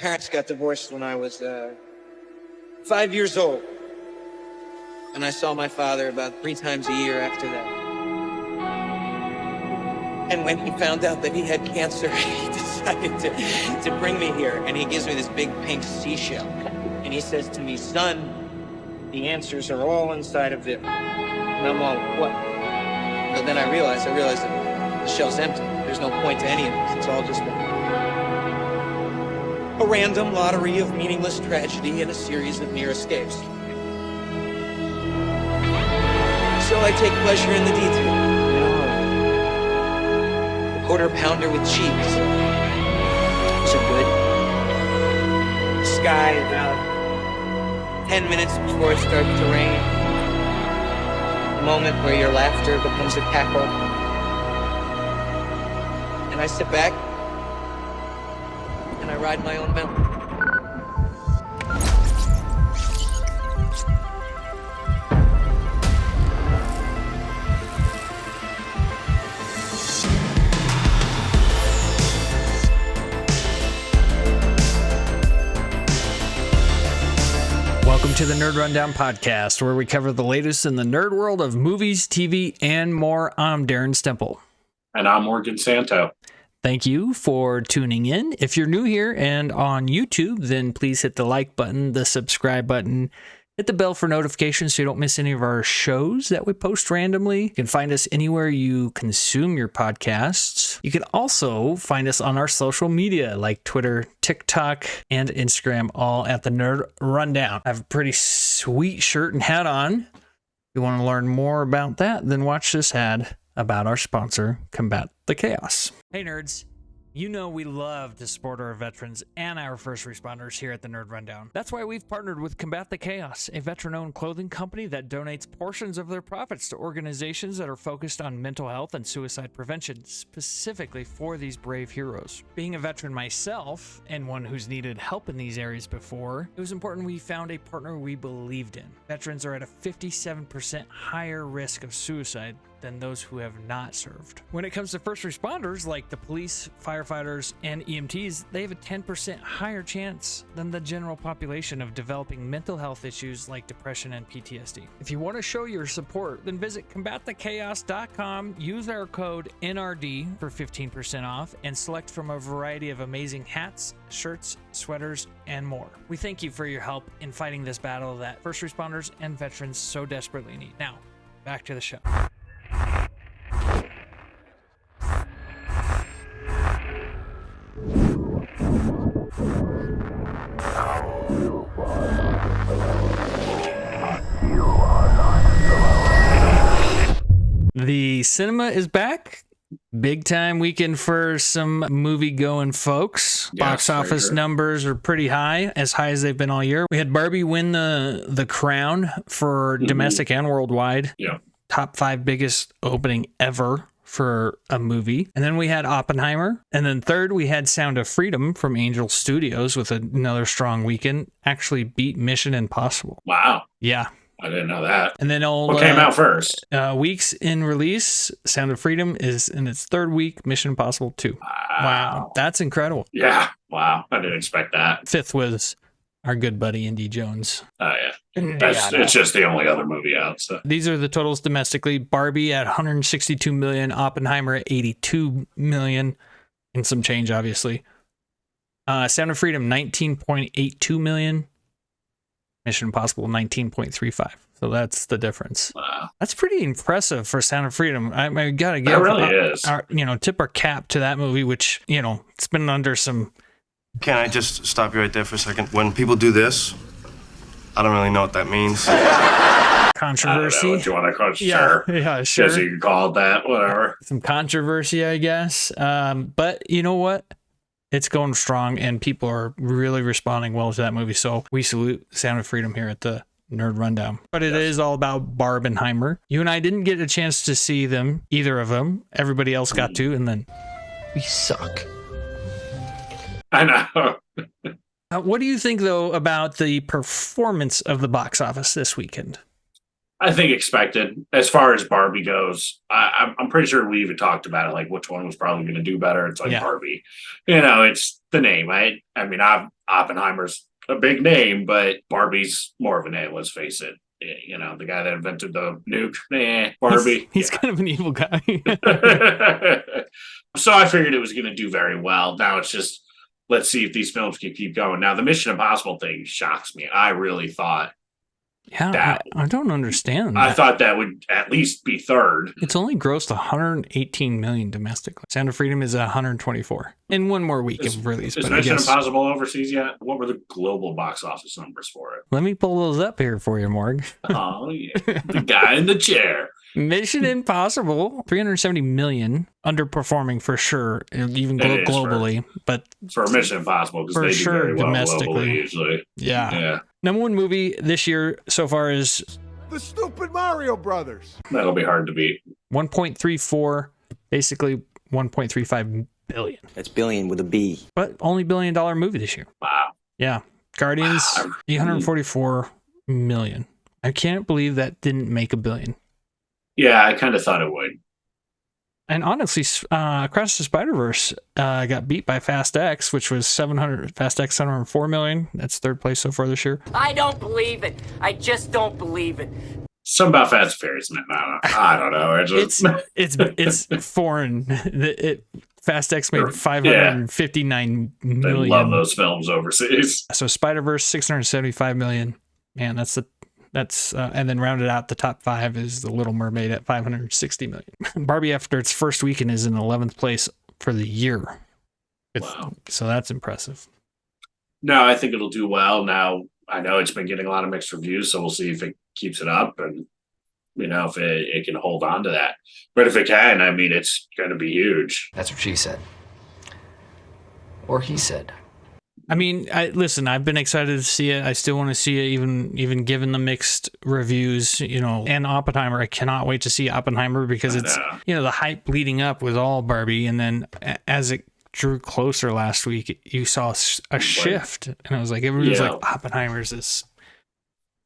parents got divorced when I was 5 years old. And I saw my father about 3 times a year after that. And when he found out that he had cancer, he decided to bring me here. And he gives me this big pink seashell. And he says to me, son, the answers are all inside of there. And I'm all, what? But then I realized that the shell's empty. There's no point to any of this. It's all just a random lottery of meaningless tragedy and a series of near escapes. So I take pleasure in the detail. A quarter pounder with cheese. Those are good. The sky about 10 minutes before it starts to rain. A moment where your laughter becomes a cackle. And I sit back and I ride my own mountain. Welcome to the Nerd Rundown Podcast, where we cover the latest in the nerd world of movies, TV, and more. I'm Darren Stemple. And I'm Morgan Santo. Thank you for tuning in. If you're new here and on YouTube, then please hit the like button, the subscribe button, hit the bell for notifications so you don't miss any of our shows that we post randomly. You can find us anywhere you consume your podcasts. You can also find us on our social media like Twitter, TikTok, and Instagram, all at the Nerd Rundown. I have a pretty sweet shirt and hat on. If you want to learn more about that, then watch this ad about our sponsor, Combat the Chaos. Hey nerds, you know we love to support our veterans and our first responders here at the Nerd Rundown. That's why we've partnered with Combat the Chaos, a veteran-owned clothing company that donates portions of their profits to organizations that are focused on mental health and suicide prevention, specifically for these brave heroes. Being a veteran myself, and one who's needed help in these areas before, it was important we found a partner we believed in. Veterans are at a 57% higher risk of suicide than those who have not served. When it comes to first responders like the police, firefighters, and EMTs, they have a 10% higher chance than the general population of developing mental health issues like depression and PTSD. If you want to show your support, then visit combatthechaos.com, use our code NRD for 15% off, and select from a variety of amazing hats, shirts, sweaters, and more. We thank you for your help in fighting this battle that first responders and veterans so desperately need. Now, back to the show. The cinema is back. Big time weekend for some movie going folks. Yes, Box office numbers are pretty high as they've been all year. We had Barbie win the crown for domestic and worldwide. Yeah. Top 5 biggest opening ever for a movie. And then we had Oppenheimer. And then third, we had Sound of Freedom from Angel Studios with another strong weekend. Actually beat Mission Impossible. Wow. Yeah. I didn't know that. And then what came out first? Weeks in release, Sound of Freedom is in its third week, Mission Impossible 2. Wow. That's incredible. Yeah. Wow. I didn't expect that. Fifth was our good buddy Indy Jones. Oh, yeah. It's just the only other movie out. So these are the totals domestically. Barbie at 162 million, Oppenheimer at 82 million, and some change, obviously. Sound of Freedom, 19.82 million. Mission Impossible, 19.35. So that's the difference. wow. That's pretty impressive for Sound of Freedom. I gotta give It really is. tip our cap to that movie, which, it's been under some. Can I just stop you right there for a second? When people do this, I don't really know what that means. Controversy. I don't know what you want to call it. Yeah, sure. Guess you can call it that, whatever. Some controversy, I guess. But you know what? It's going strong, and people are really responding well to that movie. So we salute Sound of Freedom here at the Nerd Rundown. But it is all about Barbenheimer. You and I didn't get a chance to see them, either of them. Everybody else got to, and then we suck. I know. What do you think, though, about the performance of the box office this weekend? I think expected. As far as Barbie goes, I'm pretty sure we even talked about it, like which one was probably going to do better. It's like Barbie. It's the name. I mean, Oppenheimer's a big name, but Barbie's more of a name, let's face it. You know, the guy that invented the nuke, Barbie. He's kind of an evil guy. So I figured it was going to do very well. Now it's just, let's see if these films can keep going. Now, the Mission Impossible thing shocks me. I really thought Yeah, I don't understand. I thought that would at least be third. It's only grossed 118 million domestically. Sound of Freedom is 124 in one more week of release. Is Mission Impossible overseas yet? What were the global box office numbers for it? Let me pull those up here for you, Morg. Oh, yeah. The guy in the chair. Mission Impossible, 370 million, underperforming for sure, even globally. But for Mission Impossible, because they do very well domestically, usually. Yeah. Number one movie this year so far is The Stupid Mario Brothers. That'll be hard to beat. 1.34, basically 1.35 billion. That's billion with a B. But only $1 billion movie this year. Wow. Yeah. Guardians, 844 million. I can't believe that didn't make $1 billion. Yeah, I kind of thought it would. And honestly, Across the Spider-Verse got beat by Fast X, which was Fast X 704 million. That's third place so far this year. I don't believe it. I just don't believe it. Something about Fast and Furious, man. I don't know. It's foreign. Fast X made 559 million. They love those films overseas. So Spider-Verse 675 million. Man, that's and then rounded out the top 5 is The Little Mermaid at 560 million. Barbie, after its first weekend, is in 11th place for the year. Wow. So that's impressive. No, I think it'll do well. Now, I know it's been getting a lot of mixed reviews, so we'll see if it keeps it up and, you know, if it can hold on to that. But if it can, I mean, it's going to be huge. That's what she said. Or he said. I mean, listen, I've been excited to see it. I still want to see it, even given the mixed reviews, you know, and Oppenheimer. I cannot wait to see Oppenheimer because it's, you know, the hype leading up was all Barbie. And then as it drew closer last week, you saw a shift. And I was like, everybody was like, Oppenheimer's this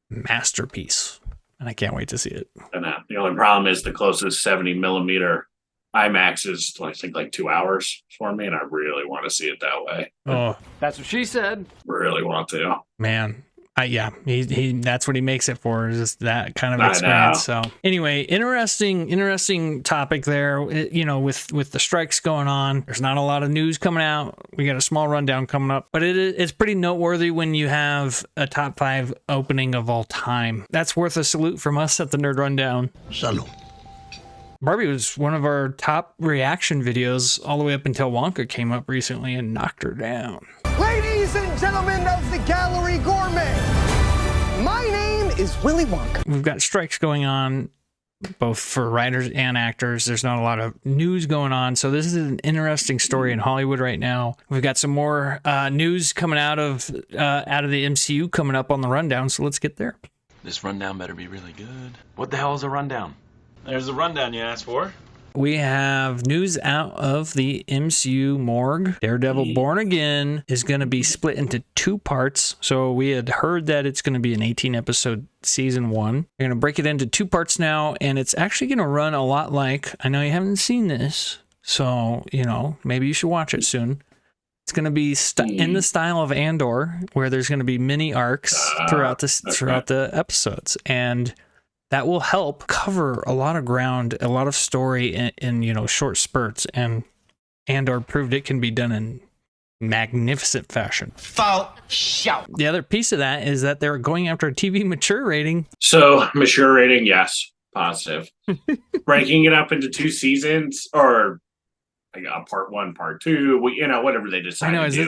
masterpiece. And I can't wait to see it. And the only problem is the closest 70 millimeter IMAX is, I think, like 2 hours for me, and I really want to see it that way. Oh, that's what she said. Really want to. Man. Yeah, he that's what he makes it for, is just that kind of experience. So anyway, interesting topic there. You know, with the strikes going on, there's not a lot of news coming out. We got a small rundown coming up, but it's pretty noteworthy when you have a top 5 opening of all time. That's worth a salute from us at the Nerd Rundown. Salute. Barbie was one of our top reaction videos all the way up until Wonka came up recently and knocked her down. Ladies and gentlemen of the Gallery Gourmet, my name is Willy Wonka. We've got strikes going on both for writers and actors. There's not a lot of news going on. So this is an interesting story in Hollywood right now. We've got some more news coming out of the MCU coming up on the rundown. So let's get there. This rundown better be really good. What the hell is a rundown? There's the rundown you asked for. We have news out of the MCU morgue. Daredevil Born Again is going to be split into 2 parts. So we had heard that it's going to be an 18-episode season 1. They're going to break it into 2 parts now, and it's actually going to run a lot like, I know you haven't seen this, so, you know, maybe you should watch it soon. It's going to be in the style of Andor, where there's going to be mini arcs throughout the episodes, and that will help cover a lot of ground, a lot of story in you know, short spurts, and Andor proved it can be done in magnificent fashion. Full shout. The other piece of that is that they're going after a TV mature rating. So, mature rating, yes, positive. Breaking it up into 2 seasons, or like part 1, part 2, you know, whatever they decide. I know. To do.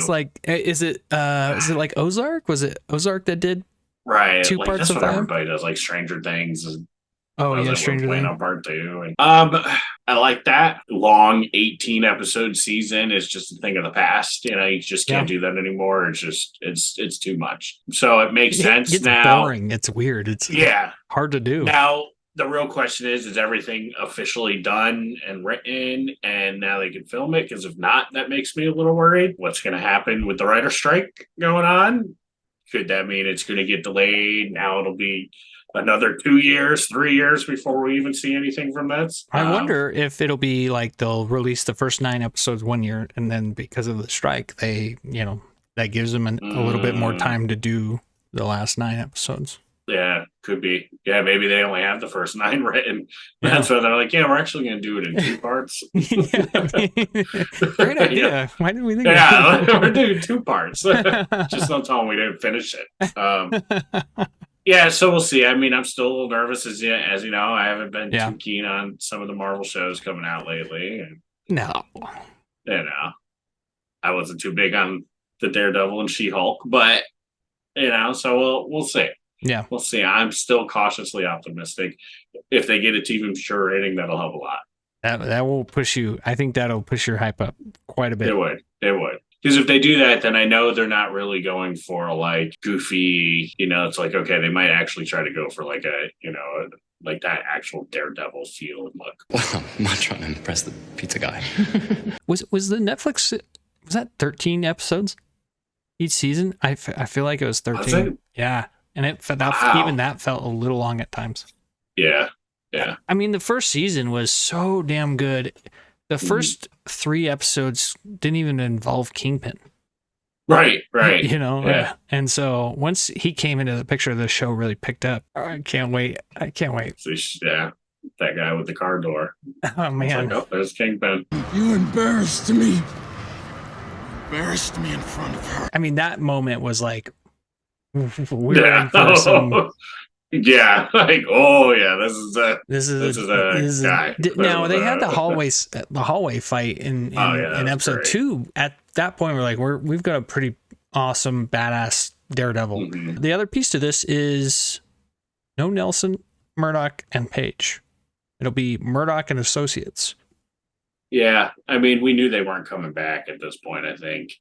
Is it like Ozark? Was it Ozark that did? Right, 2 like, parts that's of what that? Everybody does, like Stranger Things. Oh yeah, Stranger Things on part 2. And, I like that. Long 18-episode season is just a thing of the past. You know, you just can't do that anymore. It's just it's too much. So it makes sense it's now. Boring. It's weird. It's hard to do. Now the real question is everything officially done and written, and now they can film it? Because if not, that makes me a little worried. What's going to happen with the writer's strike going on? Could that mean it's going to get delayed? Now it'll be another 2 years, 3 years before we even see anything from this. I wonder if it'll be like they'll release the first 9 episodes 1 year, and then because of the strike, they, you know, that gives them a little bit more time to do the last 9 episodes. Yeah, could be. Yeah, maybe they only have the first 9 written. Yeah. That's why they're like, yeah, we're actually going to do it in 2 parts. Yeah, I mean, great idea. Yeah. Why didn't we think Yeah, of that? we're doing 2 parts. Just don't tell them we didn't finish it. Yeah, so we'll see. I mean, I'm still a little nervous, as you know. I haven't been too keen on some of the Marvel shows coming out lately. And, No. you know, I wasn't too big on the Daredevil and She-Hulk, but, you know, so we'll see. Yeah. We'll see. I'm still cautiously optimistic. If they get a TV sure rating, that'll help a lot. That will push you. I think that'll push your hype up quite a bit. It would. Because if they do that, then I know they're not really going for a like goofy, you know, it's like, okay, they might actually try to go for like a, you know, like that actual Daredevil feel and look. Well, I'm not trying to impress the pizza guy. Was the Netflix, was that 13 episodes each season? I feel like it was 13. Was it? Yeah. And even that felt a little long at times. Yeah. I mean, the first season was so damn good. The first 3 episodes didn't even involve Kingpin. Right. You know? Yeah. And so once he came into the picture, the show really picked up. I can't wait. So, yeah. That guy with the car door. Oh, man. Like, oh, there's Kingpin. You embarrassed me. Embarrassed me in front of her. I mean, that moment was like, we're in for some... Yeah, like, oh yeah, this is a guy. Now they had the hallway fight in episode great. 2. At that point, we're like, we've got a pretty awesome, badass Daredevil. Mm-hmm. The other piece to this is no Nelson, Murdoch, and Page. It'll be Murdoch and Associates. Yeah, I mean, we knew they weren't coming back at this point. I think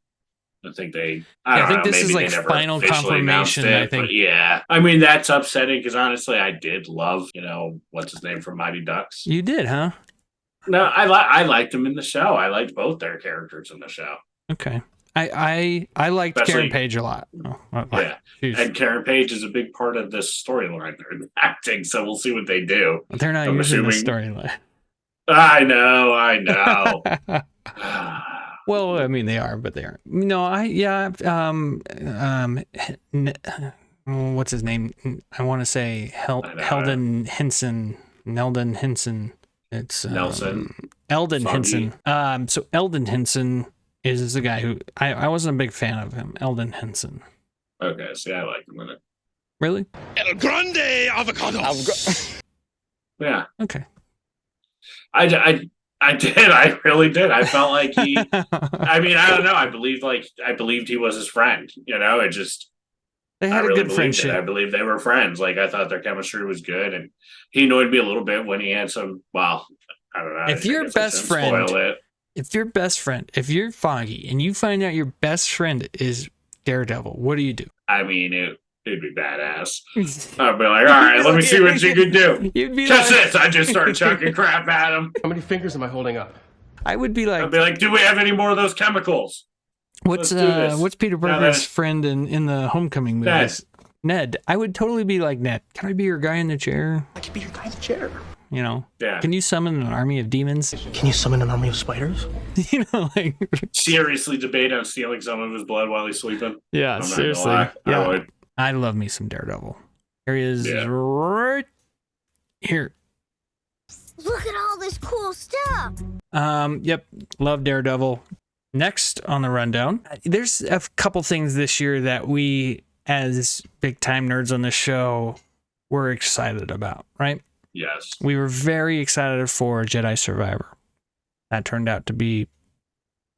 they. I don't know, this is maybe like they never final officially announced confirmation. it, I think. but yeah, I mean that's upsetting because honestly, I did love, you know, what's his name from Mighty Ducks. You did, huh? No, I liked him in the show. I liked both their characters in the show. Okay. I liked Especially- Karen Page a lot. Yeah, and Karen Page is a big part of this storyline. They're acting, so we'll see what they do. They're not I'm using the assuming- storyline. I know. Well, I mean, they are, but they aren't. No, what's his name? I want to say Neldon Henson. It's Nelson. Eldon Foggy. Henson. So Eldon Henson is the guy who I wasn't a big fan of him. Eldon Henson. Okay, see, I like him in it. Really? El Grande Avocados. Yeah, Okay. I did. I really did. I felt like he. I mean, I don't know. I believed he was his friend. You know, it just. They I had a really good believed friendship. it. I believe they were friends. Like I thought their chemistry was good, and he annoyed me a little bit when he had some. Well, I don't know. If I your guess I best shouldn't spoil it. if you're Foggy and you find out your best friend is Daredevil, what do you do? I mean, it'd be badass. I'd be like, all right, let me see what you can do. You'd be Catch like, this! I just start chucking crap at him. How many fingers am I holding up? I would be like, I'd be like, do we have any more of those chemicals? what's let's do this. what's Peter Now Parker's that- friend in the Homecoming movies? Ned. I would totally be like, Ned, can I be your guy in the chair? I could be your guy in the chair. You know? Yeah. Can you summon an army of demons? Can you summon an army of spiders? You know, like Seriously debate on stealing some of his blood while he's sleeping. yeah, I'm not gonna seriously. lie. I Yeah. would. I love me some Daredevil. Here he is Yeah. right here. Look at all this cool stuff. Yep, love Daredevil. Next on the rundown, there's a couple things this year that we, as big time nerds on the show, were excited about, right? Yes. We were very excited for Jedi Survivor. That turned out to be,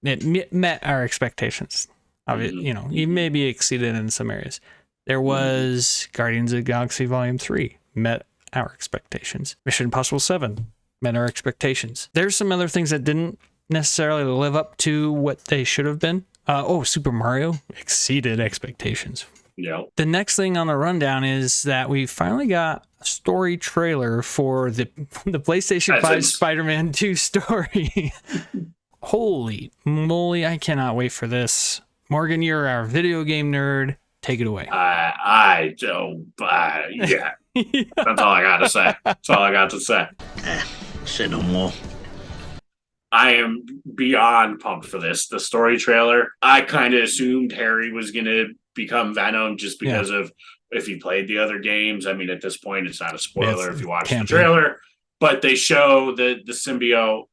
it met our expectations. You know, you maybe exceeded in some areas. There was Guardians of the Galaxy Volume 3, met our expectations. Mission Impossible 7, met our expectations. There's some other things that didn't necessarily live up to what they should have been. Super Mario exceeded expectations. Yeah. The next thing on the rundown is that we finally got a story trailer for the PlayStation 5 Spider-Man 2 story. Holy moly, I cannot wait for this. Morgan, you're our video game nerd. Take it away. I don't. Yeah. That's all I got to say. That's all I got to say. Say no more. I am beyond pumped for this. The story trailer, I kind of assumed Harry was going to become Venom just because of if you played the other games. I mean, at this point, it's not a spoiler if you watch the trailer, but they show the symbiote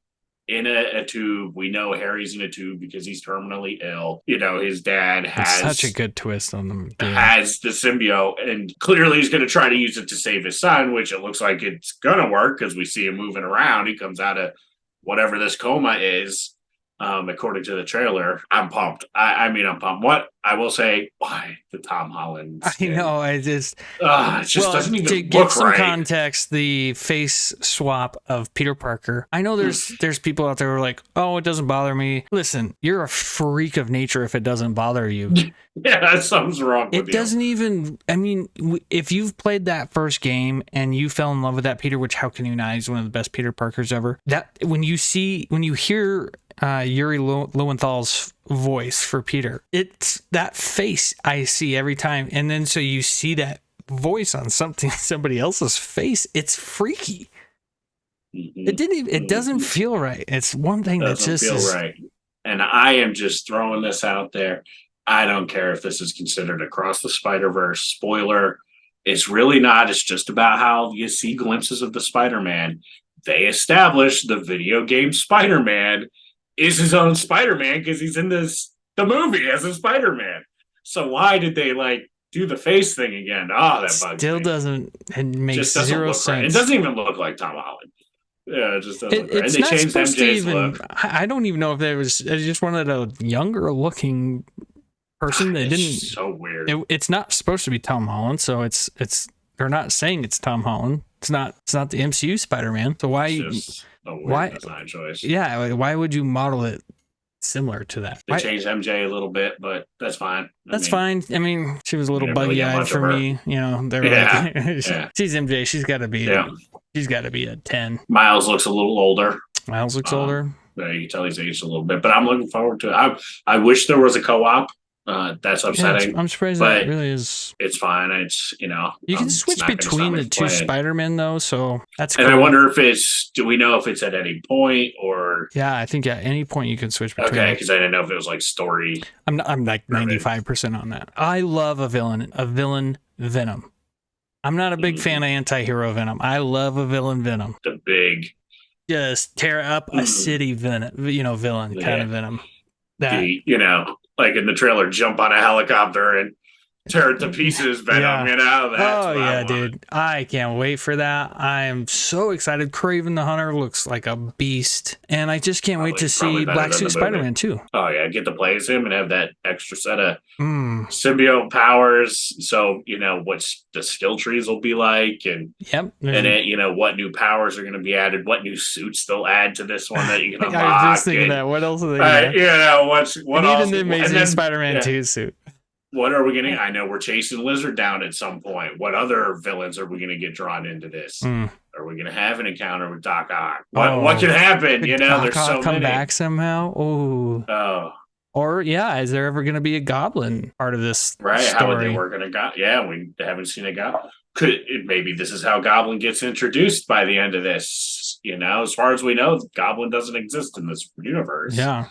in a tube. We know Harry's in a tube because he's terminally ill. You know, his dad has such a good twist on them. Has the symbiote, and clearly he's going to try to use it to save his son, which it looks like it's going to work because we see him moving around. He comes out of whatever this coma is, according to the trailer. I'm pumped. I mean, I'm pumped. What I will say, why the Tom Holland skin? I know. It just doesn't even to look give some right. context, the face swap of Peter Parker. I know there's people out there who are like, oh, it doesn't bother me. Listen, you're a freak of nature if it doesn't bother you. Yeah, something's wrong with you. It doesn't even, I mean, if you've played that first game and you fell in love with that Peter, which how can you not? He's one of the best Peter Parkers ever. That when you hear Yuri Lowenthal's voice for Peter, it's that face I see every time. And then so you see that voice on somebody else's face. It's freaky. It doesn't feel right. It's one thing that just feel right. And I am just throwing this out there. I don't care if this is considered Across the Spider-Verse spoiler. It's really not. It's just about how you see glimpses of the Spider-Man. They established the video game Spider-Man is his own Spider-Man because he's in the movie as a Spider-Man. So why did they do the face thing again? Oh, that bugs me. Still doesn't. It makes zero sense. Right. It doesn't even look like Tom Holland. Yeah, it just doesn't look right. It's And they not changed supposed to MJ's even. look. I don't even know if they just wanted a younger looking person. They didn't. So weird. It's not supposed to be Tom Holland, so it's. They're not saying it's Tom Holland. It's not the MCU Spider-Man. So why? It's just a weird design choice. Yeah, why would you model it similar to that? They changed MJ a little bit, but that's fine. That's fine. I mean, she was a little buggy-eyed for me. You know, they're she's MJ. She's got to be. She's got to be a 10. Miles looks a little older. Miles looks older. You can tell he's aged a little bit, but I'm looking forward to it. I wish there was a co-op. That's upsetting. I'm surprised but that really is. It's fine. It's you can switch between the two Spider-Men though, so that's. And cool. I wonder if it's. Do we know if it's at any point or? Yeah, I think at any point you can switch between. Okay, because I didn't know if it was story. I'm like 95% on that. I love a villain Venom. I'm not a big fan of anti-hero Venom. I love a villain Venom. The big. Just tear up a city villain kind of Venom. That like in the trailer, jump on a helicopter and tear it to pieces, Venom, That's dude. I can't wait for that. I am so excited. Kraven the Hunter looks like a beast. And I just can't wait to see Black Suit Spider-Man too. Oh, yeah. Get to play as him and have that extra set of symbiote powers. So, what the skill trees will be like. And then, what new powers are going to be added, what new suits they'll add to this one that you can unlock. I was just thinking that. What else are they going to what else? Even the Amazing Spider-Man 2 suit. What are we getting? I know we're chasing Lizard down at some point. What other villains are we going to get drawn into this? Are we going to have an encounter with Doc Ock? What can happen? Doc there's so Ock come many. Back somehow. Oh. Or is there ever going to be a goblin part of this right? story? How would they work on a goblin? Yeah, we haven't seen a goblin. Maybe this is how Goblin gets introduced by the end of this. As far as we know, Goblin doesn't exist in this universe. Yeah.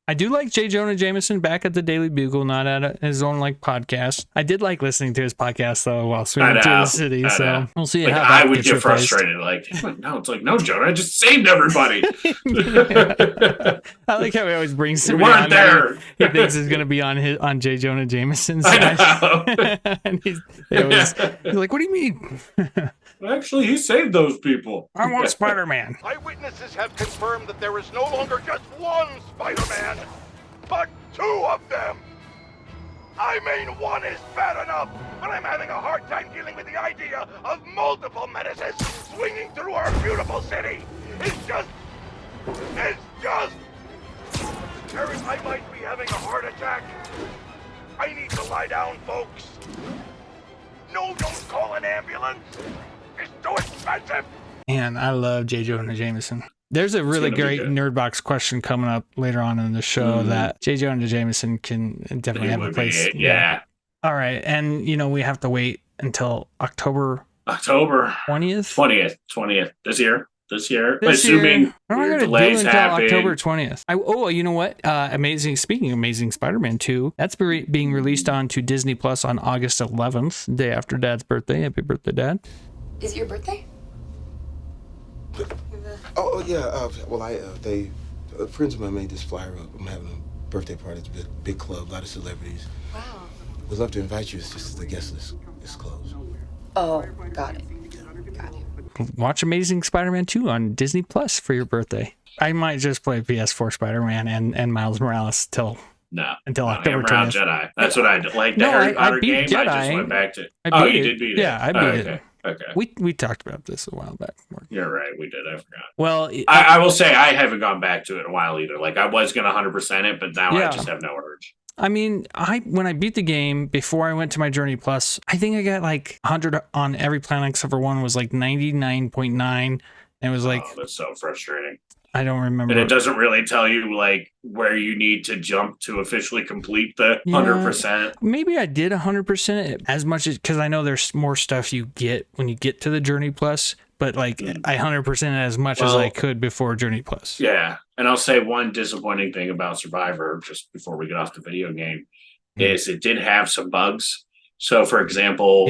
I do like J. Jonah Jameson back at the Daily Bugle, not at his own podcast. I did like listening to his podcast though while swimming through the city. So we'll see how I would get frustrated. No, Jonah, I just saved everybody. I like how he always brings somebody on there. He thinks he's going to be on J. Jonah Jameson's side. And he's like, "What do you mean?" Actually, he saved those people. I want Spider-Man. Eyewitnesses have confirmed that there is no longer just one Spider-Man, but two of them. I mean, one is bad enough, but I'm having a hard time dealing with the idea of multiple menaces swinging through our beautiful city. It's just... Harry, I might be having a heart attack. I need to lie down, folks. No, don't call an ambulance. It's too expensive. Man, I love J. Jonah Jameson. There's a really great NRDbox question coming up later on in the show that J. Jonah Jameson can definitely have a place. Yeah. All right. And, we have to wait until October 20th? 20th this year. this year, This assuming year, I'm not gonna do delays it until happen. October 20th. You know what? Speaking of Amazing Spider-Man 2, that's being released onto Disney Plus on August 11th, day after Dad's birthday. Happy birthday, Dad! Is it your birthday? Oh yeah. They friends of mine made this flyer up. I'm having a birthday party. It's a big club, a lot of celebrities. Wow. We'd love to invite you. It's just the guest list is closed. Oh, got it. Got it. Watch Amazing Spider-Man 2 on Disney Plus for your birthday. I might just play PS4 Spider-Man and Miles Morales until October 20th. Jedi. That's what I did. Like the No, Harry Potter I beat game, Jedi. I just went back to. You did beat it. Yeah, I beat it. Okay. We talked about this a while back. You're right. We did. I forgot. Well, I will say I haven't gone back to it in a while either. Like I was going to 100% it, but now I just have no urge. I mean, when I beat the game before I went to my Journey Plus, I think I got like 100 on every planet except for one was like 99.9. And it was like, that's so frustrating. I don't remember. And it doesn't really tell you like where you need to jump to officially complete the 100%. Maybe I did 100% as much as, because I know there's more stuff you get when you get to the Journey Plus, but like I 100% as much as I could before Journey Plus. Yeah. And I'll say one disappointing thing about Survivor, just before we get off the video game, is it did have some bugs. So, for example,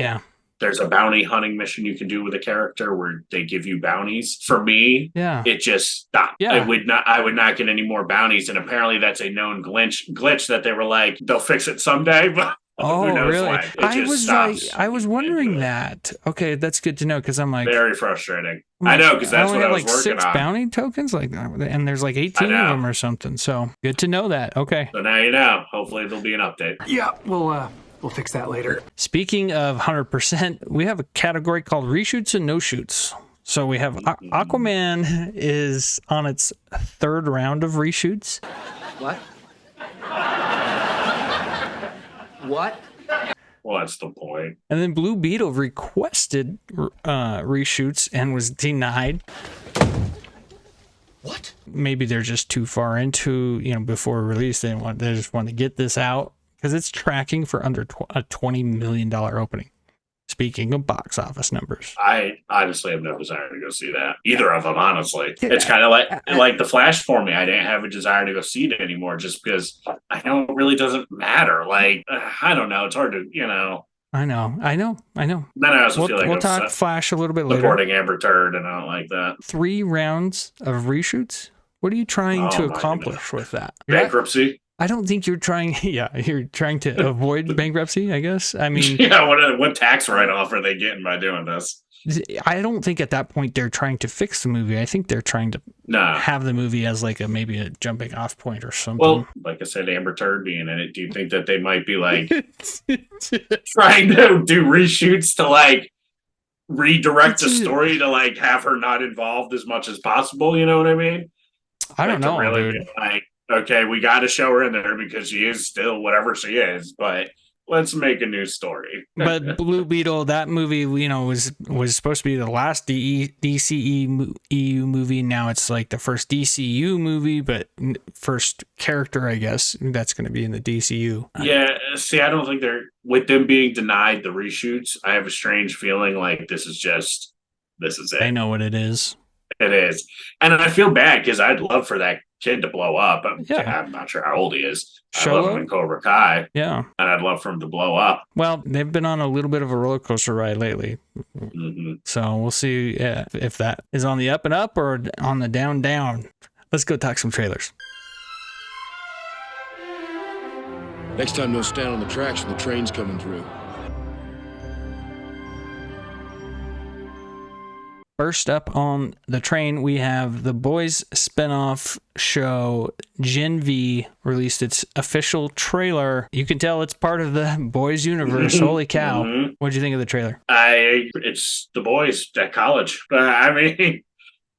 there's a bounty hunting mission you can do with a character where they give you bounties. For me, it just stopped. I would not get any more bounties. And apparently that's a known glitch that they were like, they'll fix it someday. But oh, who knows really? why. I was wondering that. Okay, that's good to know because I'm like very frustrating. I know because that's what I was like working 6 on. Bounty tokens, and there's like 18 of them or something. So good to know that. Okay. So now you know. Hopefully there'll be an update. Yeah, we'll fix that later. Speaking of 100%, we have a category called reshoots and no shoots. So we have Aquaman is on its 3rd round of reshoots. What? What? Well, that's the point. And then Blue Beetle requested reshoots and was denied. What? Maybe they're just too far into, before release. They just want to get this out because it's tracking for under a $20 million opening. Speaking of box office numbers, I honestly have no desire to go see that. Either of them, honestly. It's kind of like The Flash for me. I didn't have a desire to go see it anymore just because I know it really doesn't matter. Like, I don't know. It's hard to, I know. Then I also feel like we'll talk Flash a little bit later. Supporting Amber Turd, and I don't like that. 3 rounds of reshoots? What are you trying to accomplish with that? Bankruptcy? I don't think you're trying. Yeah, you're trying to avoid bankruptcy, I guess. I mean, what tax write-off are they getting by doing this? I don't think at that point they're trying to fix the movie. I think they're trying to have the movie as like maybe a jumping off point or something. Well, like I said, Amber Turd being in it, do you think that they might be like trying to do reshoots to like redirect the story to like have her not involved as much as possible? You know what I mean? I don't know, really dude. Like, okay, we got to show her in there because she is still whatever she is, but let's make a new story. But Blue Beetle, that movie, was supposed to be the last DCEU movie. Now it's like the first DCU movie, but first character, I guess, that's going to be in the DCU. Yeah, see, I don't think with them being denied the reshoots, I have a strange feeling like this is it. I know what it is. It is. And I feel bad because I'd love for that kid to blow up. I'm not sure how old he is. I love him in Cobra Kai. Yeah. And I'd love for him to blow up. Well, they've been on a little bit of a roller coaster ride lately. Mm-hmm. So we'll see if that is on the up and up or on the down. Let's go talk some trailers. Next time, don't stand on the tracks when the train's coming through. First up on the train, we have The Boys spinoff show Gen V released its official trailer. You can tell it's part of the Boys universe. Holy cow. Mm-hmm. What'd you think of the trailer? It's The Boys at college. I mean,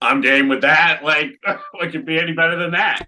I'm game with that. Like, what could be any better than that,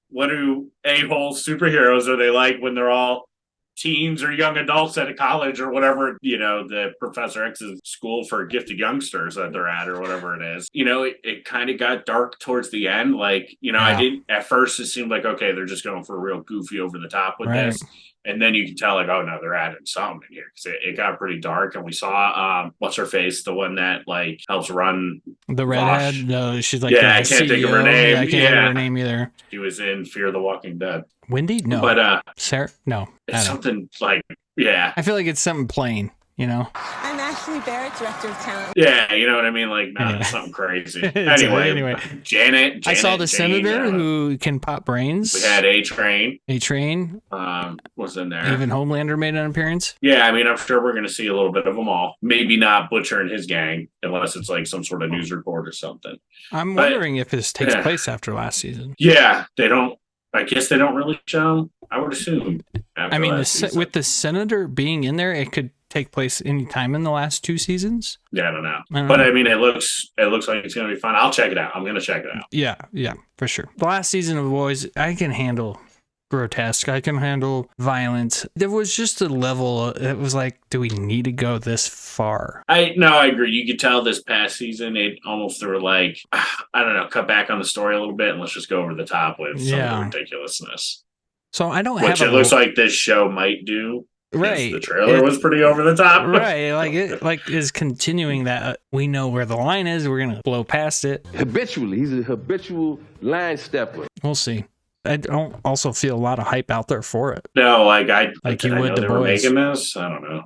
What do a-hole superheroes are they like when they're all teens or young adults at a college or whatever, the Professor X's school for gifted youngsters that they're at or whatever it is. It kind of got dark towards the end. Like, I didn't, at first it seemed like, okay, they're just going for a real goofy over the top with this. And then you can tell, like, oh no, they're adding something in here because it got pretty dark. And we saw what's her face, the one that like helps run the redhead. No, she's like I can't think of her name. Yeah, I can't think of her name either. She was in Fear the Walking Dead. Wendy? No, but Sarah? No, it's something like I feel like it's something plain. You know, I'm Ashley Barrett, director of talent. Yeah, you know what I mean? Like, not something crazy. Anyway, Janet. I saw the Jane, senator who can pop brains. We had A-Train. A-Train. Was in there. Even Homelander made an appearance. Yeah, I mean, I'm sure we're going to see a little bit of them all. Maybe not Butcher and his gang, unless it's like some sort of news report or something. I'm wondering if this takes place after last season. Yeah, they don't. I guess they don't really show. I would assume. I mean, with the senator being in there, it could take place any time in the last 2 seasons. Yeah, I don't know. But I mean, it looks like it's going to be fun. I'll check it out. I'm going to check it out. Yeah, for sure. The last season of The Boys, I can handle grotesque. I can handle violence. There was just a level. It was like, do we need to go this far? I agree. You could tell this past season, it almost threw like, I don't know, cut back on the story a little bit and let's just go over the top with some of the ridiculousness. So I don't Which have it looks like this show might do. Right. The trailer was pretty over the top. Right. Like it is continuing that we know where the line is. We're going to blow past it. Habitually. He's a habitual line stepper. We'll see. I don't also feel a lot of hype out there for it. No, like you would the they Boys. were making this. I don't know.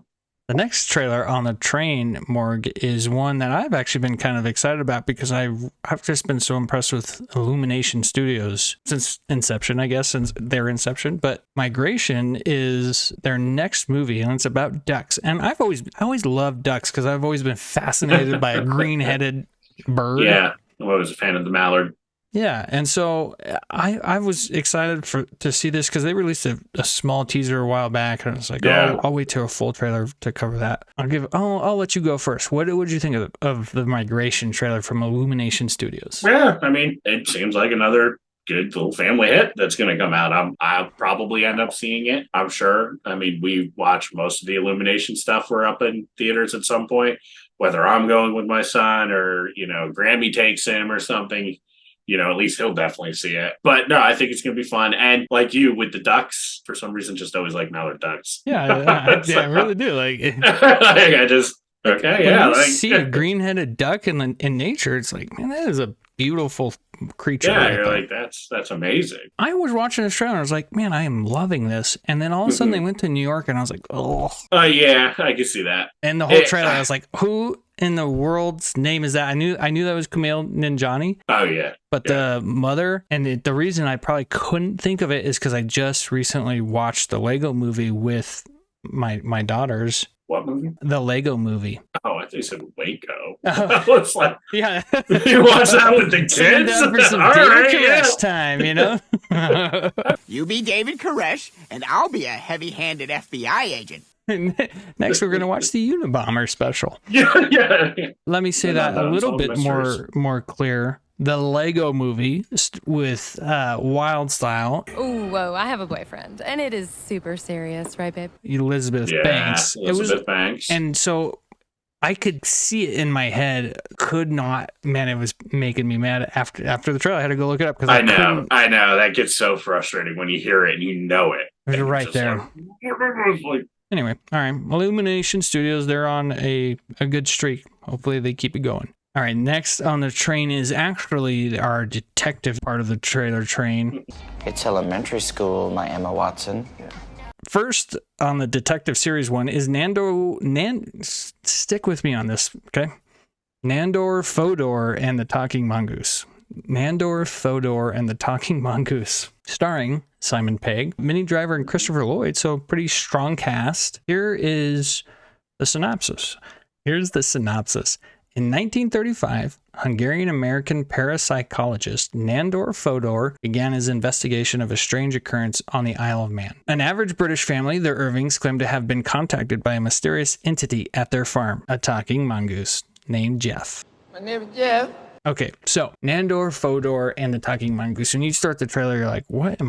The next trailer on the train, Morg, is one that I've actually been kind of excited about because I've just been so impressed with Illumination Studios since inception, I guess, since their inception. But Migration is their next movie, and it's about ducks. And I always loved ducks because I've always been fascinated by a green-headed bird. Yeah, I was a fan of the mallard. Yeah, and so I was excited to see this because they released a small teaser a while back, and I was like, I'll wait till a full trailer to cover that. I'll let you go first. What did you think of the Migration trailer from Illumination Studios? Yeah, I mean, it seems like another good little family hit that's going to come out. I'll probably end up seeing it, I'm sure. I mean, we watch most of the Illumination stuff. We're up in theaters at some point, whether I'm going with my son or, Grammy takes him or something. At least he'll definitely see it. But no, I think it's going to be fun. And like you with the ducks, for some reason, just always like mallard ducks. Yeah, I really do. Like, see a green-headed duck in nature, it's like, man, that is a beautiful creature. Yeah, you're like, that's amazing. I was watching this trailer and I was like, man, I am loving this. And then all of a sudden they went to New York and I was like, oh. Yeah, I can see that. And the whole trailer, I was like, who in the world's name is that? I knew that was Kumail Nanjiani. Oh, yeah. But the mother, and the reason I probably couldn't think of it is because I just recently watched the Lego movie with my daughters. What movie? The Lego movie. Oh, I thought you said Waco. It's like, yeah. You watch that with the kids? For some David Koresh time, You be David Koresh, and I'll be a heavy-handed FBI agent. Next, we're going to watch the Unabomber special. Yeah. Let me say that a little bit more clear. The Lego movie with Wild Style. Oh, whoa, I have a boyfriend, and it is super serious, right, babe? Elizabeth Banks. Elizabeth Banks. And so I could see it in my head. It was making me mad after the trailer. I had to go look it up. I know. That gets so frustrating when you hear it and you know it. You're right there. Anyway, all right. Illumination Studios, they're on a good streak. Hopefully they keep it going. All right, next on the train is actually our detective part of the trailer train. It's elementary school, my Emma Watson. First on the detective series one is stick with me on this, okay? Nandor Fodor and the Talking Mongoose. Nandor Fodor and the Talking Mongoose, starring Simon Pegg, Minnie Driver, and Christopher Lloyd, so pretty strong cast. Here is the synopsis. In 1935, Hungarian-American parapsychologist Nandor Fodor began his investigation of a strange occurrence on the Isle of Man. An average British family, the Irvings, claim to have been contacted by a mysterious entity at their farm, a talking mongoose named Jeff. My name is Jeff. Okay, so Nandor Fodor and the Talking Mongoose. When you start the trailer, you're like, what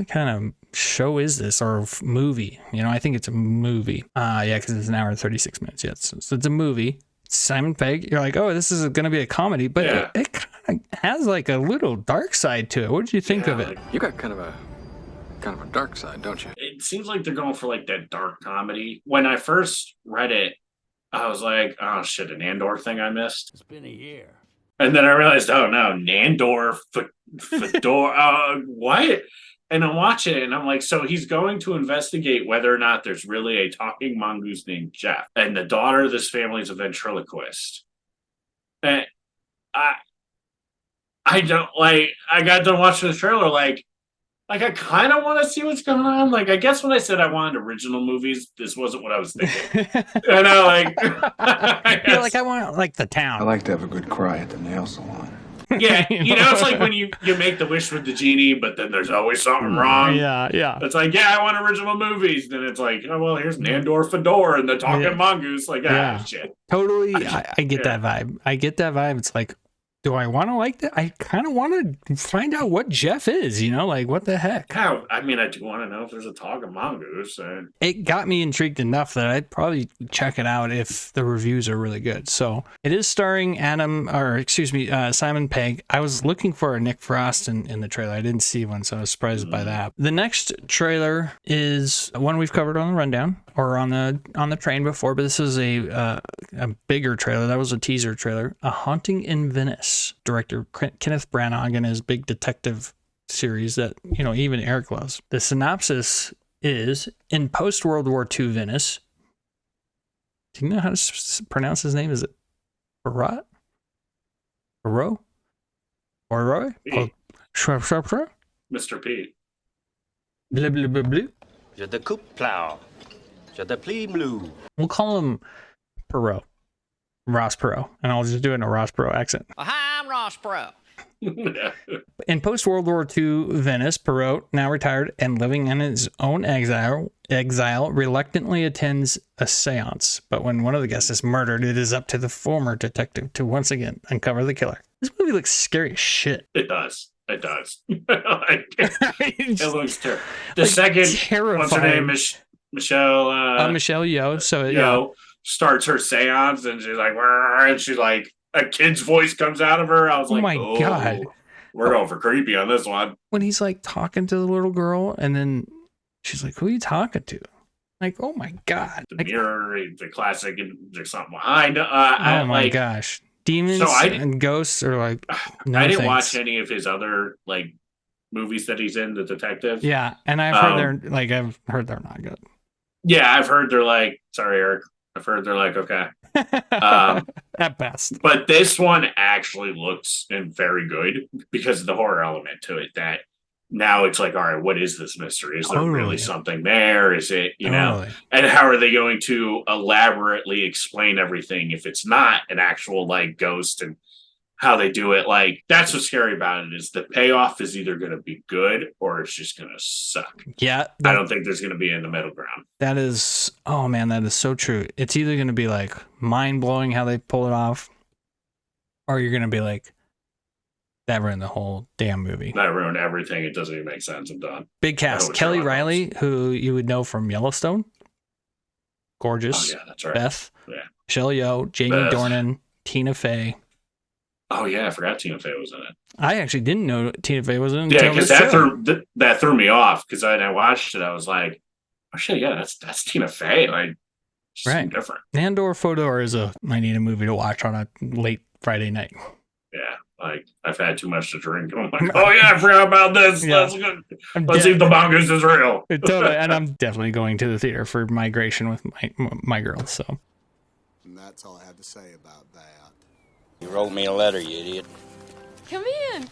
kind of show is this, or of movie? I think it's a movie. Yeah, because it's an hour and 36 minutes. Yeah, so it's a movie. Simon Pegg, you're like, oh, this is going to be a comedy, but it kind of has like a little dark side to it. What did you think of it? You got kind of a kind of a dark side, don't you? It seems like they're going for like that dark comedy. When I first read it, I was like, oh shit, an Andor thing I missed. It's been a year. And then I realized, oh no, Nandor, Fedor, what? And I'm watching it and I'm like, so he's going to investigate whether or not there's really a talking mongoose named Jeff. And the daughter of this family is a ventriloquist. And I don't like, I got done watching the trailer, like I kind of want to see what's going on. Like, I guess when I said I wanted original movies, this wasn't what I was thinking. I know, like, I want like The Town. I like to have a good cry at the nail salon. Yeah, it's like when you make the wish with the genie, but then there's always something wrong. Yeah. It's like, yeah, I want original movies. Then it's like, oh well, here's Nandor Fedor and the talking mongoose. Like, shit. Totally, I get that vibe. I get that vibe. It's like, do I want to like that? I kind of want to find out what Jeff is, like what the heck? How? I mean, I do want to know if there's a talking mongoose. It got me intrigued enough that I'd probably check it out if the reviews are really good. So it is starring Simon Pegg. I was looking for a Nick Frost in the trailer. I didn't see one, so I was surprised by that. The next trailer is one we've covered on the rundown or on the train before, but this is a bigger trailer. That was a teaser trailer. A Haunting in Venice. Director Kenneth Branagh and his big detective series that even Eric loves. The synopsis is: in post-World War II Venice. Do you know how to pronounce his name? Is it Perot? Perot? Roy? Mr. P. Blah, blah, blah, blah. Je te coupe plow. Je te plie blue. We'll call him Perot. Ross Perot, and I'll just do it in a Ross Perot accent. Hi, I'm Ross Perot. In post-World War II Venice, Perot, now retired and living in his own exile, reluctantly attends a seance. But when one of the guests is murdered, it is up to the former detective to once again uncover the killer. This movie looks scary as shit. It does. It looks terrible. The second, terrifying. What's her name? Michelle. Michelle Yeoh. So Yeoh starts her seance, and she's like, and she's like, a kid's voice comes out of her. I was like, oh my God, we're going for creepy on this one. When he's like talking to the little girl, and then she's like, who are you talking to? Like, oh my God. The mirror, the classic, and there's something behind. Oh my gosh. Demons and ghosts are like, no I didn't thanks. watch any of his other like movies that he's in, the detective. Yeah, and I've heard they're not good. Yeah, I've heard they're like, sorry, Eric. I've heard they're like, okay. At best. But this one actually looks very good because of the horror element to it. That now it's like, all right, what is this mystery? Is there really something there? Is it, know? And how are they going to elaborately explain everything if it's not an actual like ghost and how they do it? Like, that's what's scary about it, is the payoff is either going to be good or it's just going to suck. Yeah. I don't think there's going to be in the middle ground. That is, oh man, that is so true. It's either going to be like mind blowing how they pull it off, or you're going to be like, that ruined the whole damn movie. That ruined everything. It doesn't even make sense. I'm done. Big cast. Kelly Riley, who you would know from Yellowstone. Gorgeous. Oh, yeah, that's right. Beth. Yeah. Michelle Yeoh, Jamie Dornan, Tina Fey. Oh yeah, I forgot Tina Fey was in it. I actually didn't know Tina Fey was in it. Yeah, because that threw me off, because I watched it, I was like, oh shit, yeah, that's Tina Fey. Like, right, different. Nandor Fodor is I need a movie to watch on a late Friday night. Yeah, like I've had too much to drink. I'm like, oh yeah, I forgot about this. Yeah. Let's see if the mongoose is real. Totally, and I'm definitely going to the theater for Migration with my girls. So, and that's all I have to say about that. You wrote me a letter, you idiot. Come in.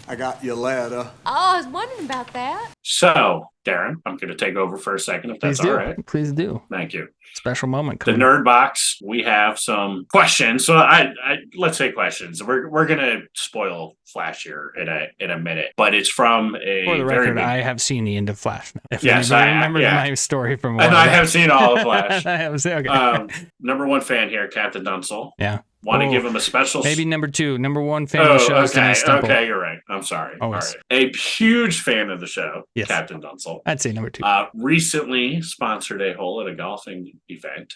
I got your letter. Oh, I was wondering about that. So, Darren, I'm going to take over for a second, if that's all right. Please do. Thank you. Special moment. The Nerd Box. We have some questions. So, let's say questions. We're going to spoil Flash here in a minute, but it's from a. For the record, I have seen the end of Flash now. If yes, I remember my story from. And I have seen all of Flash. I have seen. Okay. Number one fan here, Captain Dunsel. Yeah. Want to give him a special... Maybe number two. Number one fan of the show is Denise Stumple. Okay, you're right. I'm sorry. Always. All right. A huge fan of the show, yes. Captain Dunsel. I'd say number two. Recently sponsored a hole at a golfing event.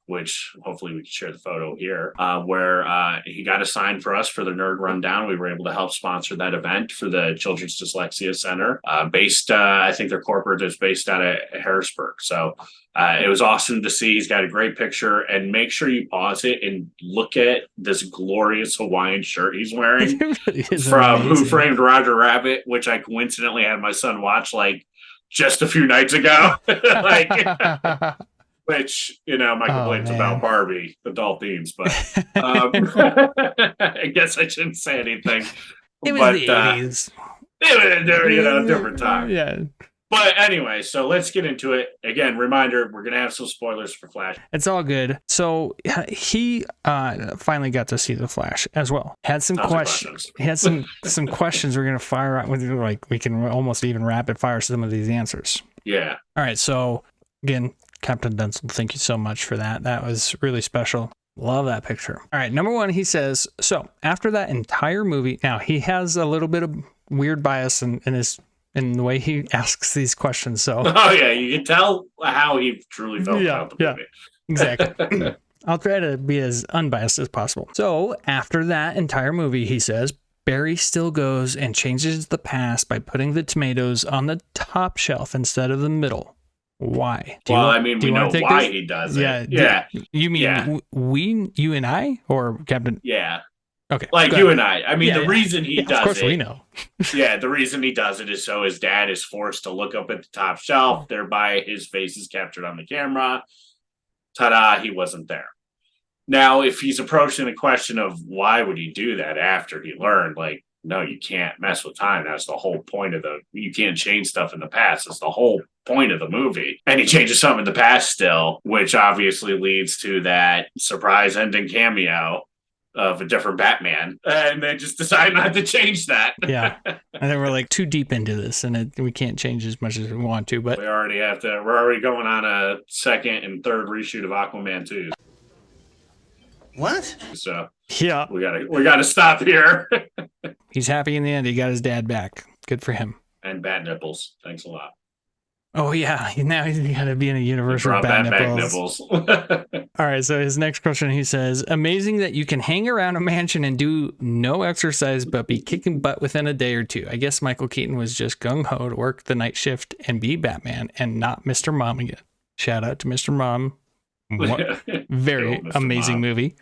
which hopefully we can share the photo here, where he got a sign for us for the Nerd Rundown. We were able to help sponsor that event for the Children's Dyslexia Center, based, I think their corporate is based out of Harrisburg. So it was awesome to see. He's got a great picture, and make sure you pause it and look at this glorious Hawaiian shirt he's wearing from Who Framed Roger Rabbit, which I coincidentally had my son watch like just a few nights ago. Like, which, my complaints about Barbie, adult themes, but I guess I shouldn't say anything. It was the 80s. Different time. Yeah. But anyway, so let's get into it. Again, reminder, we're going to have some spoilers for Flash. It's all good. So he finally got to see the Flash as well. Had some questions. He had some questions we're going to fire out with you. Like, we can almost even rapid fire some of these answers. Yeah. All right. So again, Captain Denzel, thank you so much for that. That was really special. Love that picture. All right. Number one, he says, so after that entire movie, now he has a little bit of weird bias in the way he asks these questions. So, oh yeah, you can tell how he truly felt about the movie. Exactly. I'll try to be as unbiased as possible. So after that entire movie, he says, Barry still goes and changes the past by putting the tomatoes on the top shelf instead of the middle. Why? We know why he does it. Yeah. You mean you and I, or Captain? Yeah. Okay. Like you and I. I mean, the reason he does it. Of course we know. Yeah, the reason he does it is so his dad is forced to look up at the top shelf, thereby his face is captured on the camera. Ta-da, he wasn't there. Now, if he's approaching the question of why would he do that after he learned, like, no, you can't mess with time. That's the whole point of you can't change stuff in the past. That's the whole point of the movie. And he changes something in the past still, which obviously leads to that surprise ending cameo of a different Batman, and they just decide not to change that. Yeah, and then we're like too deep into this, and we can't change as much as we want to. But we're already going on a second and third reshoot of Aquaman 2. What? So yeah, we gotta stop here. He's happy in the end. He got his dad back. Good for him. And bat nipples. Thanks a lot. Oh yeah, now he's got to be in a universe with bat nipples. All right, so his next question, he says, amazing that you can hang around a mansion and do no exercise but be kicking butt within a day or two. I guess Michael Keaton was just gung-ho to work the night shift and be Batman and not Mr. Mom again. Shout out to Mr. Mom. Very amazing Mom. Movie.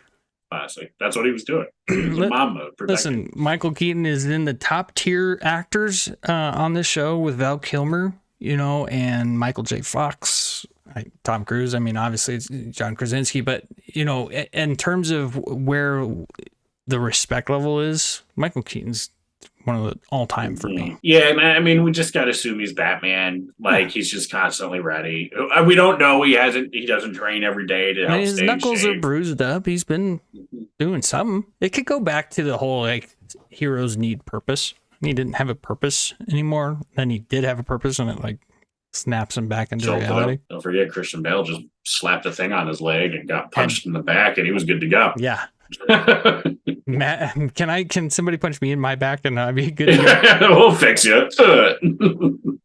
Classic. That's what he was doing. He was in mom mode. Listen, Michael Keaton is in the top tier actors on this show with Val Kilmer, and Michael J. Fox, Tom Cruise. I mean, obviously it's John Krasinski, but in terms of where the respect level is, Michael Keaton's one of the all-time for me. Yeah, I mean, we just got to assume he's Batman. Like, he's just constantly ready. We don't know. He doesn't train every day to help his stay knuckles in shape. are bruised up. He's been doing something. It could go back to the whole, heroes need purpose. He didn't have a purpose anymore. Then he did have a purpose, and it, snaps him back into reality. Don't forget, Christian Bale just slapped a thing on his leg and got punched in the back, and he was good to go. Yeah. Matt, can somebody punch me in my back and I'll be good? We'll fix you.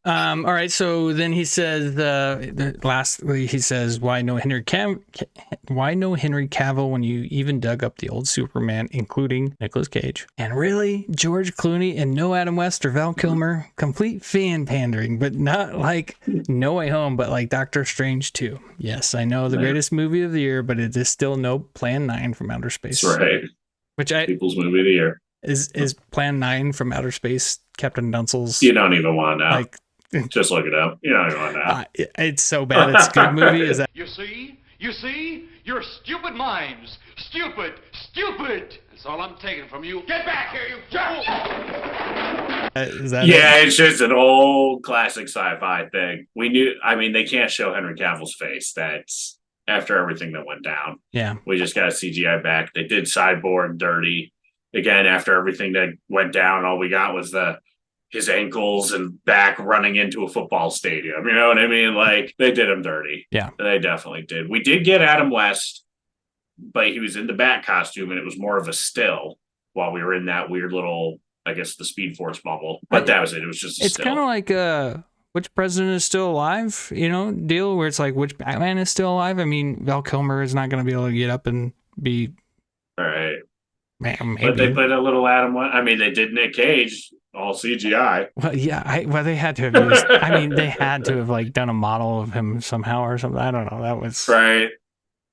All right. So then he says, lastly, he says, why no Henry Cavill when you even dug up the old Superman, including Nicolas Cage? And really, George Clooney and no Adam West or Val Kilmer, complete fan pandering, but not like No Way Home, but like Doctor Strange 2. Yes, I know the greatest movie of the year, but it is still no Plan 9 from Outer Space. That's right. People's movie of the year. Is Plan 9 from Outer Space Captain Duncel's? You don't even want to know. Just look it up. You don't even want to know. It's so bad. It's a good movie. Is that? You see, your stupid minds, stupid. That's all I'm taking from you. Get back here, you jerk! Is that it's just an old classic sci-fi thing. They can't show Henry Cavill's face. That's after everything that went down. Yeah. We just got a CGI back. They did Cyborg dirty. Again, after everything that went down, all we got was his ankles and back running into a football stadium. You know what I mean? They did him dirty. Yeah. They definitely did. We did get Adam West, but he was in the Bat costume, and it was more of a still while we were in that weird little, I guess, the Speed Force bubble. But that was it. It was just a It's still. kind of like which president is still alive, deal where it's like, which Batman is still alive. I mean, Val Kilmer is not going to be able to get up and be. All right. Man, maybe. But they put a little Adam one. I mean, they did Nick Cage, all CGI. Well, yeah, they had to have used. I mean, they had to have like done a model of him somehow or something. I don't know. That was right.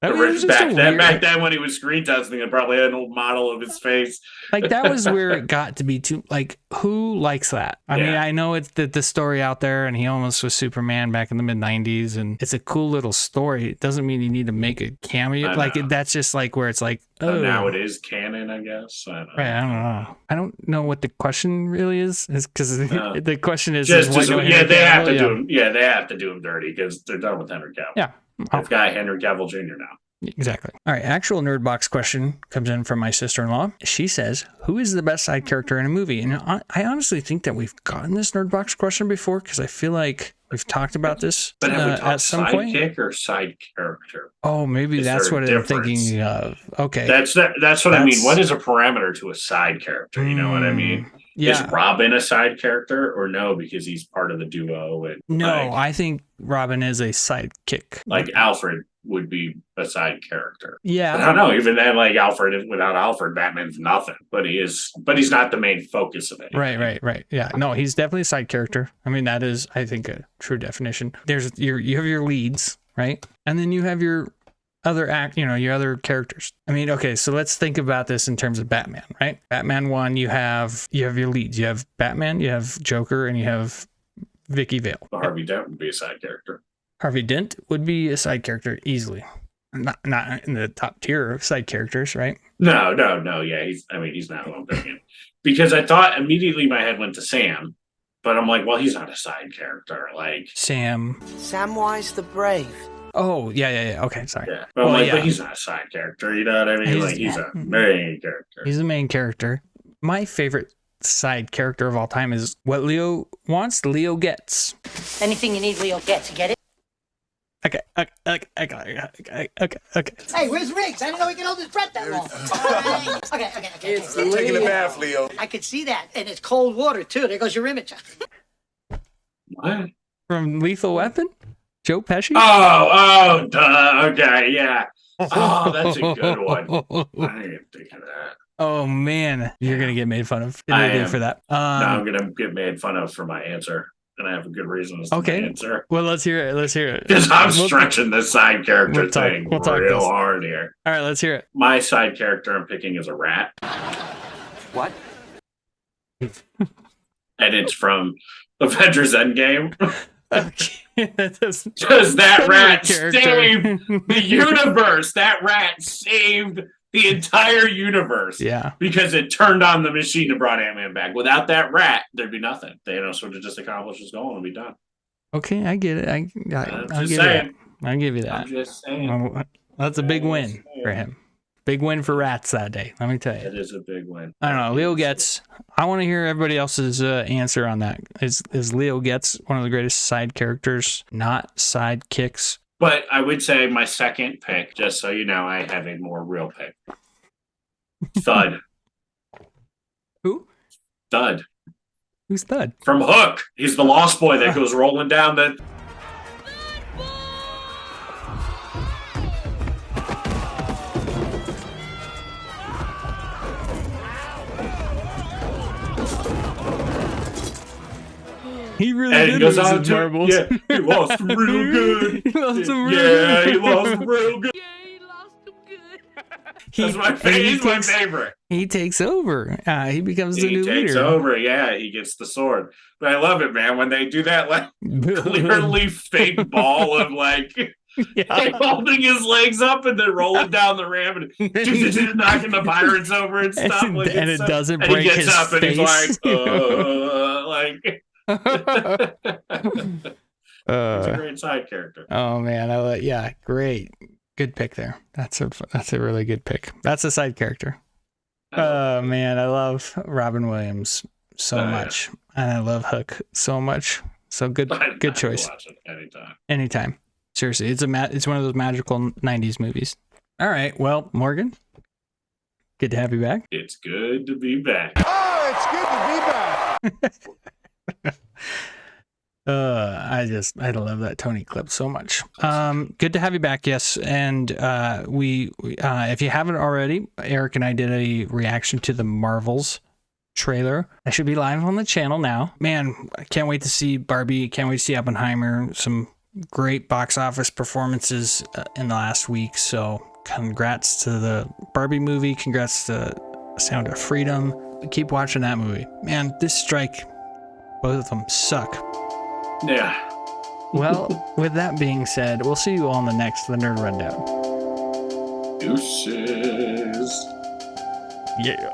That was back then when he was screen testing, it probably had an old model of his face. Like that was where it got to be too. Like, who likes that? I mean, I know it's the story out there, and he almost was Superman back in the mid '90s, and it's a cool little story. It doesn't mean you need to make a cameo. Like that's just like where it's like, oh, now it is canon, I guess. I don't know. I don't know what the question really is because the question is they have to do him. Yeah, they have to do him dirty because they're done with Henry Cavill. Yeah. They've got Henry Cavill Jr. now. Exactly. All right. Actual NRDbox question comes in from my sister-in-law. She says, who is the best side character in a movie? And I honestly think that we've gotten this NRDbox question before because I feel like we've talked about this but have we talked at some point. Sidekick or side character? Oh, maybe that's what I'm thinking of. Okay. That's what I mean. What is a parameter to a side character? You know what I mean? Yeah. Is Robin a side character or no? Because he's part of the duo. And no, I think Robin is a sidekick. Like Alfred would be a side character. Yeah. I don't know. Even then, like Alfred, without Alfred, Batman's nothing. But he's not the main focus of it. Right. Yeah. No, he's definitely a side character. I mean, that is, I think, a true definition. You have your leads, right? And then you have your other your other characters. I mean, okay, so let's think about this in terms of Batman, right? Batman 1, you have your leads. You have Batman, you have Joker, and you have Vicky Vale. Harvey Dent would be a side character. Harvey Dent would be a side character easily. Not in the top tier of side characters, right? No. Yeah, he's not who I'm thinking. Because I thought immediately my head went to Sam, but I'm like, well, he's not a side character. Like Samwise the Brave. Oh, yeah. Okay, sorry. Yeah. But he's not a side character, you know what I mean? He's a main character. He's a main character. My favorite side character of all time is what Leo wants, Leo gets. Anything you need, Leo gets. You get it? Okay. Hey, where's Riggs? I didn't know he could hold his breath that long. Okay. It's taking a bath, Leo. I could see that. And it's cold water, too. There goes your image. What? From Lethal Weapon? Joe Pesci? Oh, duh. Okay, yeah. Oh, that's a good one. I didn't think of that. Oh, man. You're going to get made fun of for that. No, I'm going to get made fun of for my answer. And I have a good reason to my answer. Well, let's hear it. Because I'm stretching the side character thing real hard here. All right, let's hear it. My side character I'm picking is a rat. What? And it's from Avengers Endgame. Okay. Because that rat saved the universe. That rat saved the entire universe. Yeah. Because it turned on the machine and brought Ant-Man back. Without that rat, there'd be nothing. Thanos would have just accomplished his goal and be done. Okay, I get it. I'll give you that. I'll give you that. I'm just saying. That's a big win for him. Big win for rats that day. Let me tell you. It is a big win. I don't know. Leo Getz. I want to hear everybody else's answer on that. Is Leo Getz one of the greatest side characters, not sidekicks? But I would say my second pick, just so you know, I have a more real pick. Thud. Who? Thud. Who's Thud? From Hook. He's the lost boy that goes rolling down the... He really did lose his marbles. Yeah, he lost them real good. He lost them real good. He lost them real good. He's my favorite. He takes over. He becomes the new leader. He takes over. Yeah, he gets the sword. But I love it, man, when they do that like clearly fake ball of like holding his legs up and then rolling down the ramp and knocking the pirates over and stuff. And it doesn't break he gets his up face. And he's like, He's a great side character. Oh man, great, good pick there. That's a really good pick. That's a side character. Oh man, I love Robin Williams so much, and I love Hook so much. So good choice. Watch it anytime. Seriously, it's one of those magical '90s movies. All right, well, Morgan, good to have you back. It's good to be back. Oh, it's good to be back. I love that Tony clip so much. Good to have you back. Yes. And, we if you haven't already, Eric and I did a reaction to the Marvels trailer. I should be live on the channel now. Man, I can't wait to see Barbie. Can't wait to see Oppenheimer. Some great box office performances in the last week. So congrats to the Barbie movie. Congrats to Sound of Freedom. Keep watching that movie. Man, this strike, both of them suck. Yeah. Well, with that being said, we'll see you all on the next The Nerd Rundown. Deuces. Yeah.